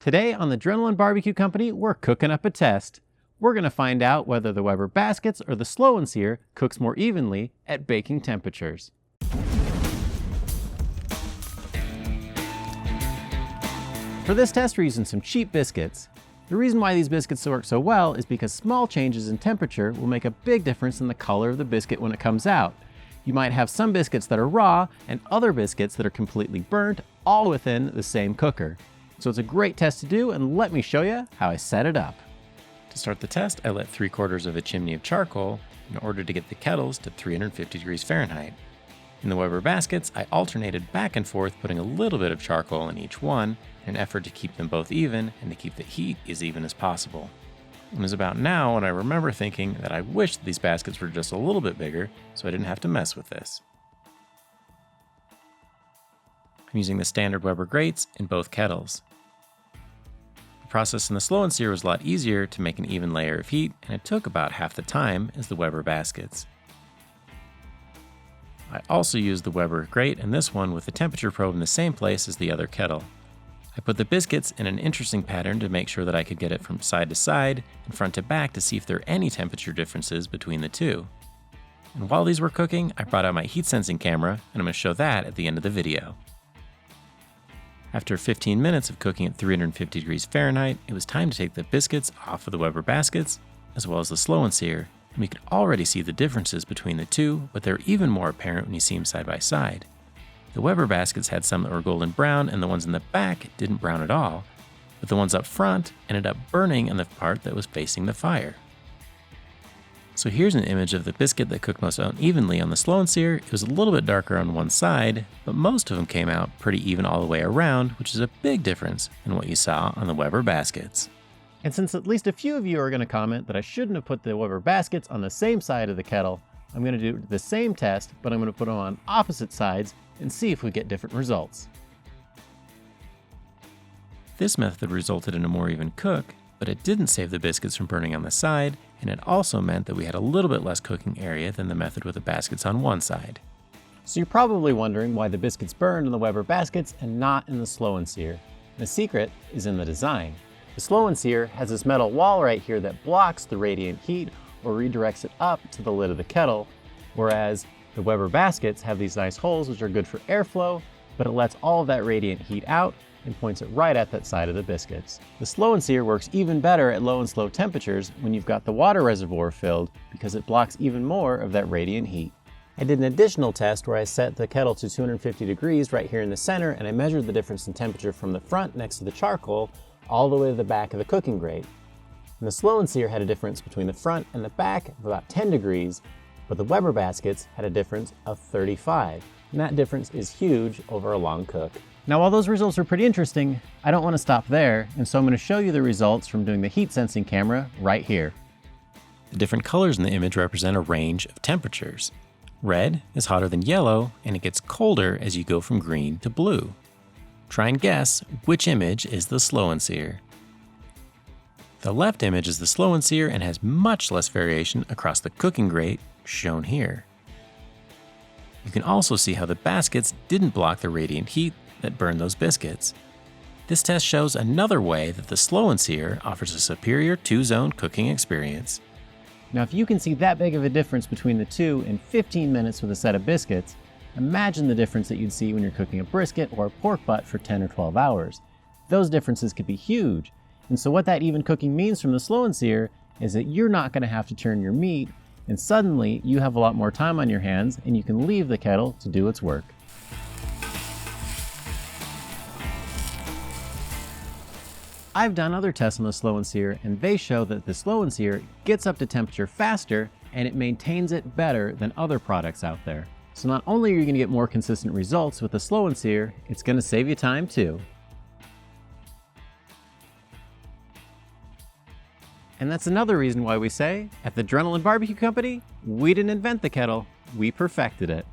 Today on the Adrenaline Barbecue Company, we're cooking up a test. We're going to find out whether the Weber baskets or the Slow N Sear cooks more evenly at baking temperatures. For this test, we're using some cheap biscuits. The reason why these biscuits work so well is because small changes in temperature will make a big difference in the color of the biscuit when it comes out. You might have some biscuits that are raw and other biscuits that are completely burnt, all within the same cooker. So it's a great test to do, and let me show you how I set it up. To start the test, I lit 3/4 of a chimney of charcoal in order to get the kettles to 350 degrees Fahrenheit. In the Weber baskets, I alternated back and forth, putting a little bit of charcoal in each one in an effort to keep them both even and to keep the heat as even as possible. It was about now when I remember thinking that I wished these baskets were just a little bit bigger so I didn't have to mess with this. I'm using the standard Weber grates in both kettles. The process in the Slow N Sear was a lot easier to make an even layer of heat, and it took about half the time as the Weber baskets. I also used the Weber grate in this one with the temperature probe in the same place as the other kettle. I put the biscuits in an interesting pattern to make sure that I could get it from side to side and front to back to see if there are any temperature differences between the two. And while these were cooking, I brought out my heat sensing camera, and I'm going to show that at the end of the video. After 15 minutes of cooking at 350 degrees Fahrenheit, it was time to take the biscuits off of the Weber baskets, as well as the Slow N Sear, and we could already see the differences between the two, but they're even more apparent when you see them side by side. The Weber baskets had some that were golden brown, and the ones in the back didn't brown at all, but the ones up front ended up burning in the part that was facing the fire. So here's an image of the biscuit that cooked most unevenly on the Slow N Sear. It was a little bit darker on one side, but most of them came out pretty even all the way around, which is a big difference in what you saw on the Weber baskets. And since at least a few of you are going to comment that I shouldn't have put the Weber baskets on the same side of the kettle, I'm going to do the same test, but I'm going to put them on opposite sides and see if we get different results. This method resulted in a more even cook, but it didn't save the biscuits from burning on the side, and it also meant that we had a little bit less cooking area than the method with the baskets on one side. So you're probably wondering why the biscuits burned in the Weber baskets and not in the Slow N Sear. The secret is in the design. The Slow N Sear has this metal wall right here that blocks the radiant heat or redirects it up to the lid of the kettle, whereas the Weber baskets have these nice holes which are good for airflow, but it lets all of that radiant heat out and points it right at that side of the biscuits. The Slow N Sear works even better at low and slow temperatures when you've got the water reservoir filled because it blocks even more of that radiant heat. I did an additional test where I set the kettle to 250 degrees right here in the center, and I measured the difference in temperature from the front next to the charcoal all the way to the back of the cooking grate. And the Slow N Sear had a difference between the front and the back of about 10 degrees, but the Weber baskets had a difference of 35. And that difference is huge over a long cook. Now, while those results are pretty interesting, I don't want to stop there, and so I'm going to show you the results from doing the heat sensing camera right here. The different colors in the image represent a range of temperatures. Red is hotter than yellow, and it gets colder as you go from green to blue. Try and guess which image is the Slow N Sear. The left image is the Slow N Sear and has much less variation across the cooking grate, shown here. You can also see how the baskets didn't block the radiant heat that burned those biscuits. This test shows another way that the Slow N Sear offers a superior two-zone cooking experience. Now, if you can see that big of a difference between the two in 15 minutes with a set of biscuits, imagine the difference that you'd see when you're cooking a brisket or a pork butt for 10 or 12 hours. Those differences could be huge. And so what that even cooking means from the Slow N Sear is that you're not going to have to turn your meat, and suddenly you have a lot more time on your hands and you can leave the kettle to do its work. I've done other tests on the Slow N Sear, and they show that the Slow N Sear gets up to temperature faster and it maintains it better than other products out there. So not only are you going to get more consistent results with the Slow N Sear, it's going to save you time too. And that's another reason why we say, at the Adrenaline Barbecue Company, we didn't invent the kettle, we perfected it.